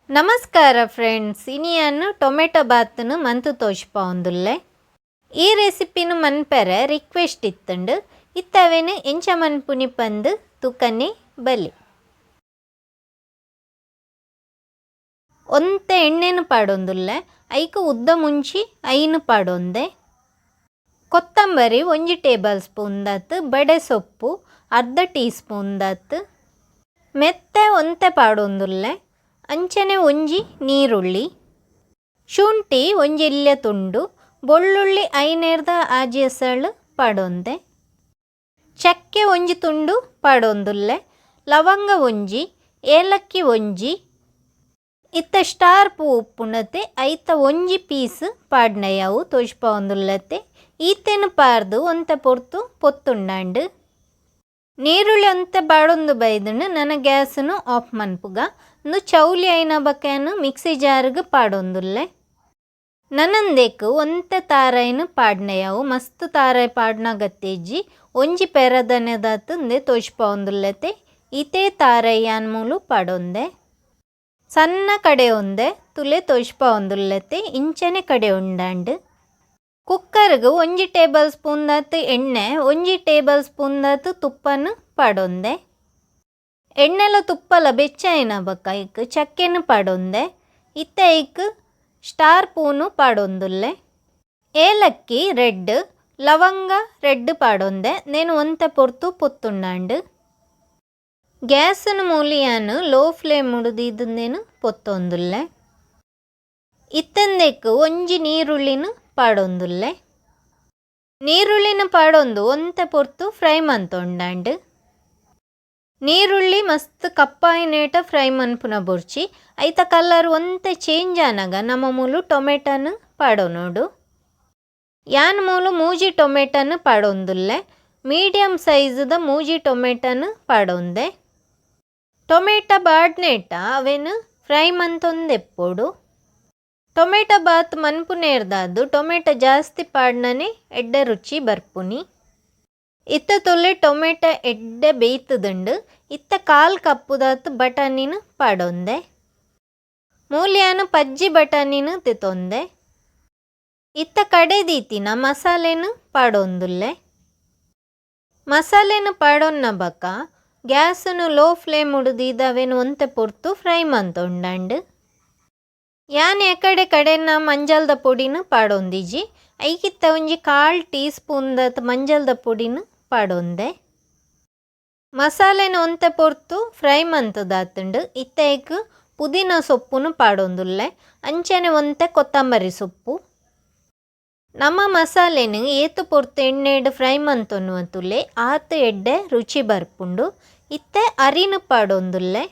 ನಮಸ್ಕಾರ friends, ಇನಿಯನ್ನು tomato ಬಾತ್ನು month ತೋಜ್ಪಾವುಂದುಲ್ಲೆ. ಈ ರೆಸಿಪಿನು ಮನ್ಪೆರೆ request ಇತ್ತುಂಡು. ಇತ್ತವೇನು ಎಂಚ ಮನ್ಪುನಿ ಪಂದು ತುಕನೆ ಬಲಿ. ಒಂತೆ ಎಣ್ಣೆನು ಪಾಡೊಂದುಲ್ಲೆ, ಐಕು ಉದ್ದ ಮುಂಚಿ ಐನು ಪಾಡೊಂದೆ. ಕೊತ್ತಂಬರಿ 1 ಟೇಬಲ್ ಸ್ಪೂನ್ ದಾತು, ಬಡೆ ಸೊಪ್ಪು ಅರ್ಧ ಟೀ ಸ್ಪೂನ್ ದಾತು, ಮೆತ್ತೆ ಒಂತೆ ಪಾಡೊಂದುಲ್ಲೆ. ಅಂಚನೆ ಒಂಜಿ ನೀರುಳ್ಳಿ, ಶುಂಠಿ ಒಂಜಿ ಇಲ್ಲೆ ತುಂಡು, ಬೆಳ್ಳುಳ್ಳಿ ಐನೇರ್ದ ಆಜಿಯಸಳು ಪಾಡೊಂದೆ, ಚಕ್ಕೆ ಒಂಜಿ ತುಂಡು ಪಾಡೊಂದುಲ್ಲೆ, ಲವಂಗ ಒಂಜಿ, ಏಲಕ್ಕಿ ಒಂಜಿ, ಇತ್ತ ಸ್ಟಾರ್ ಪೂ ಉಪ್ಪುನತೆ ಐತ ಒಂಜಿ ಪೀಸ್ ಪಾಡ್ನಯವು ತೋಜ್ಪಾವುಂದುಲ್ಲತೆ. ಈತೆನು ಪಾರ್ದು ಒಂತೆ ಪೊರ್ತು ಪೊತ್ತುಂಡಾಂಡು. ನೀರುಳ್ಳಿ ಒಂತೆ ಬಾಡೊಂದು ಬೈದುಂಡು ನನ್ನ ಗ್ಯಾಸನು ಆಫ್ ಮನ್ಪುಗ. ಚೌಲಿ ಐನ ಬಕೆಯನ್ನು ಮಿಕ್ಸಿ ಜಾರ್ಗೆ ಪಾಡೊಂದುಲ್ಲೆ. ನನ್ನಂದೇಕು ಒಂತೆ ತಾರಾಯಿನ ಪಾಡ್ನೆಯವು ಮಸ್ತ್ ತಾರಾಯಿ ಪಾಡ್ನ ಗತ್ತೇಜಿ ಒಂಜಿ ಪೆರದನೆದಾತಂದೆ ತೋಜ್ಪಾವುಂದುಲ್ಲತೆ. ಇತೇ ತಾರಾಯಿ ಮೂಲು ಪಾಡೊಂದೆ. ಸಣ್ಣ ಕಡೆ ಒಂದೆ ತುಲೆ ತೋಜ್ಪಾವುಂದುಲ್ಲತೆ. ಇಂಚನೆ ಕಡೆ ಉಂಡಾಂಡು. ಕುಕ್ಕರ್ಗೆ 1 ಟೇಬಲ್ ಸ್ಪೂನ್ ದಾತು ಎಣ್ಣೆ, 1 ಟೇಬಲ್ ಸ್ಪೂನ್ ದಾತು ತುಪ್ಪನು ಪಾಡೊಂದೆ. ಎಣ್ಣೆಲ ತುಪ್ಪಲ ಬೆಚ್ಚಾಯಿನ ಬಕ್ಕ ಚಕ್ಕೆನು ಪಾಡೊಂದೆ. ಇತ್ತ ಐಕ್ ಸ್ಟಾರ್ ಪೂನು ಪಾಡೊಂದುಲ್ಲೆ. ಏಲಕ್ಕಿ ರೆಡ್, ಲವಂಗ ರೆಡ್ ಪಾಡೊಂದೆ. ನೇನು ಒಂತೆ ಪೊರ್ತು ಪೊತ್ತುಂಡಾಂಡು. ಗ್ಯಾಸನು ಮೂಲಿಯಾನು ಲೋ ಫ್ಲೇಮ್ ಉಡುದಿದ್ದೇನು ಪೊತ್ತೊಂದುಲ್ಲೆ. ಇತ್ತಂದೇಕು ಒಂಜಿ ನೀರುಳ್ಳಿನು ಪಾಡೊಂದುಲ್ಲೆ. ನೀರುಳ್ಳಿನ ಪಾಡೊಂದು ಒಂತೆ ಪೊರ್ತು ಫ್ರೈ ಮಂತೊಂಡಾಂಡು. ನೀರುಳ್ಳಿ ಮಸ್ತ್ ಕಪ್ಪಾಯಿನೇಟ ಫ್ರೈ ಮನ್ಪುನ ಬೊರ್ಚಿ ಐತ ಕಲರ್ ಒಂತೆ ಚೇಂಜ್ ಆನಾಗ ನಮ್ಮ ಮೂಲು ಟೊಮೆಟೊನು ಪಾಡೊನೋಡು. ಯಾನ್ ಮೂಲು ಮೂಜಿ ಟೊಮೆಟೊನು ಪಾಡೊಂದುಲ್ಲೆ. ಮೀಡಿಯಮ್ ಸೈಜ್ದ ಮೂಜಿ ಟೊಮೆಟೊನು ಪಾಡೊಂದೆ. ಟೊಮೆಟೊ ಬಾಡ್ನೇಟ ಅವೇನು ಫ್ರೈ ಮಂತೊಂದೆಪ್ಪೊಡು. ಟೊಮೆಟೊ ಬಾತ್ ಮನ್ಪುನೇರ್ದಾದು ಟೊಮೆಟೊ ಜಾಸ್ತಿ ಪಾಡ್ನನೆ ಎಡ್ಡೆ ರುಚಿ ಬರ್ಪುನಿ. ಇತ್ತ ತೊಲೆ ಟೊಮೆಟೊ ಎಡ್ಡೆ ಬೇಯ್ತದುಂಡು. ಇತ್ತ 1/4 ಕಪ್ಪುದಾತು ಬಟಾಣಿನ ಪಾಡೊಂದೆ. ಮೂಲಿಯಾನು ಪಜ್ಜಿ ಬಟಾಣಿನ ತಿತ್ತೊಂದೆ. ಇತ್ತ ಕಡೆದೀತಿನ ಮಸಾಲೆನು ಪಾಡೊಂದುಲ್ಲೆ. ಮಸಾಲೆನು ಪಾಡೊನ್ನ ಬಕ ಗ್ಯಾಸನು ಲೋ ಫ್ಲೇಮ್ ಉಡುದಿದವೇನು ಒಂತೆ ಪೊರ್ತು ಫ್ರೈ ಮಂತೊಂಡಾಂಡು. ಯಾನ್ ಕಡೆನ ಮಂಜಲ್ದ ಪೊಡಿನ ಪಾಡೊಂದಿಜಿ. ಐಕಿತ್ತ ಒಂಜಿ 1/4 ಟೀ ಸ್ಪೂನ್ ದಾತು ಮಂಜಲ್ದ ಪೊಡಿನ ಪಾಡೊಂದೆ. ಮಸಾಲೆನ ಒಂತೆ ಪೊರ್ತು ಫ್ರೈ ಮಂತದಾತುಂಡು. ಇತ್ತೈಕ್ ಪುದೀನ ಸೊಪ್ಪುನು ಪಾಡೊಂದುಲ್ಲೆ. ಅಂಚನೆ ಒಂತೆ ಕೊತ್ತಂಬರಿ ಸೊಪ್ಪು. ನಮ್ಮ ಮಸಾಲೆನು ಏತು ಪೊರ್ತು ಎಣ್ಣೆಡು ಫ್ರೈ ಮಂತೊನ್ನುವ ತುಲೆ ಆತು ಎಡ್ಡೆ ರುಚಿ ಬರ್ಪುಂಡು. ಇತ್ತೆ ಅರಿನು ಪಾಡೊಂದುಲ್ಲೆ.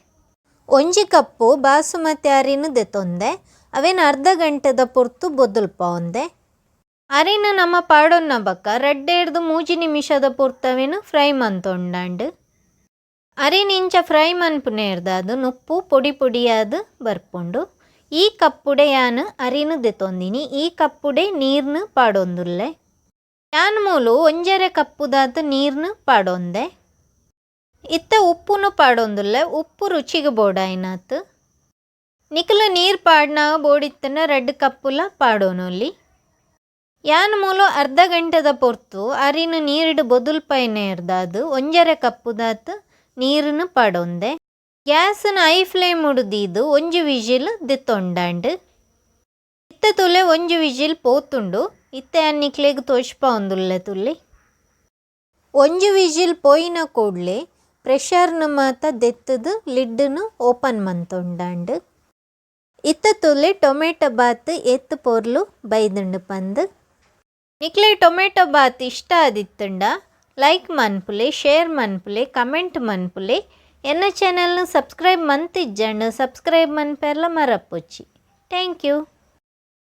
1 ಕಪ್ಪು ಬಾಸುಮತಿ ಅರಿನು ದೆತೊಂದೆ. ಅವೇನು ಅರ್ಧ ಗಂಟೆದ ಪೊರ್ತು ಬೊದ್ದುಲ್ಪಾವಂದೆ. ಅರಿನು ನಮ್ಮ ಪಾಡೊನ್ನ ಬಕ್ಕ 2-3 ನಿಮಿಷದ ಪೊರ್ತವೇನು ಫ್ರೈ ಮಂತೊಂಡಾಂಡು. ಅರಿನು ಇಂಚ ಫ್ರೈ ಮನ್ಪುನೇರ್ದಾದು ನುಪ್ಪು ಪೊಡಿ ಪೊಡಿಯಾದು ಬರ್ಪುಂಡು. ಈ ಕಪ್ಪುಡೆ ಯಾನು ಅರಿನು ದೆತೊಂದಿನಿ. ಈ ಕಪ್ಪುಡೆ ನೀರ್ನು ಪಾಡೊಂದುಲ್ಲೆ. ಯಾನ್ ಮೂಲು 1 ಕಪ್ಪುದಾತು ನೀರ್ನು ಪಾಡೊಂದೆ. ಇತ್ತ ಉಪ್ಪುನು ಪಾಡೊಂದುಲ್ಲೆ. ಉಪ್ಪು ರುಚಿಗೆ ಬೋಡಾಯಿನಾತು. ನಿಕಲು ನೀರು ಪಾಡ್ನಾಗ ಬೋಡಿತ್ತನ 2 ಕಪ್ಪುಲ ಪಾಡೋನೊಲ್ಲಿ. ಯಾನ್ ಮೂಲು ಅರ್ಧ ಗಂಟೆದ ಪೊರ್ತು ಅರಿನು ನೀರಿಡು ಬೊದುಲ್ಪೈನೇರ್ದಾದು 1 ಕಪ್ಪುದಾತು ನೀರನ್ನು ಪಾಡೊಂದೆ. ಗ್ಯಾಸನ್ನು ಐ ಫ್ಲೇಮ್ ಉಡುದಿದ್ದು 1 ವಿಜಿಲ್ ದಿತ್ತೊಂಡಾಂಡು. ಇತ್ತ ತುಲೆ 1 ವಿಜಿಲ್ ಪೋತುಂಡು. ಇತ್ತೆ ಅನ್ನಿಕ್ಲೆಗ್ ತೋಜ್ಪಾವುಂದುಲ್ಲೆ ತುಲ್ಲಿ. 1 ವಿಜಿಲ್ ಪೋಯಿನ ಕೂಡಲೇ ಪ್ರೆಷರ್ನು ಮಾತ ದೆತ್ತದು ಲಿಡ್ಡನ್ನು ಓಪನ್ ಮಂತೊಂಡಾಂಡು. ಇತ್ತ ತುಲೆ ಟೊಮೆಟೊ ಬಾತ್ ಎತ್ತು ಪೊರ್ಲು ಬೈದುಂಡು ಪಂದು. ನಿಕ್ಲೆ ಟೊಮೆಟೊ ಬಾತ್ ಇಷ್ಟ ಆದಿತ್ತುಂಡ ಲೈಕ್ ಮನ್ಪುಲೆ, ಶೇರ್ ಮನ್ಪುಲೆ, ಕಮೆಂಟ್ ಮನ್ಪುಲೆ. ಎನ್ನ ಚಾನಲ್ನು ಸಬ್ಸ್ಕ್ರೈಬ್ ಮಂತಿಜ್ಜಂಡು. ಸಬ್ಸ್ಕ್ರೈಬ್ ಮನ್ಪೆರ್ಲ ಮರಪ್ಪೊಚ್ಚಿ. Thank you.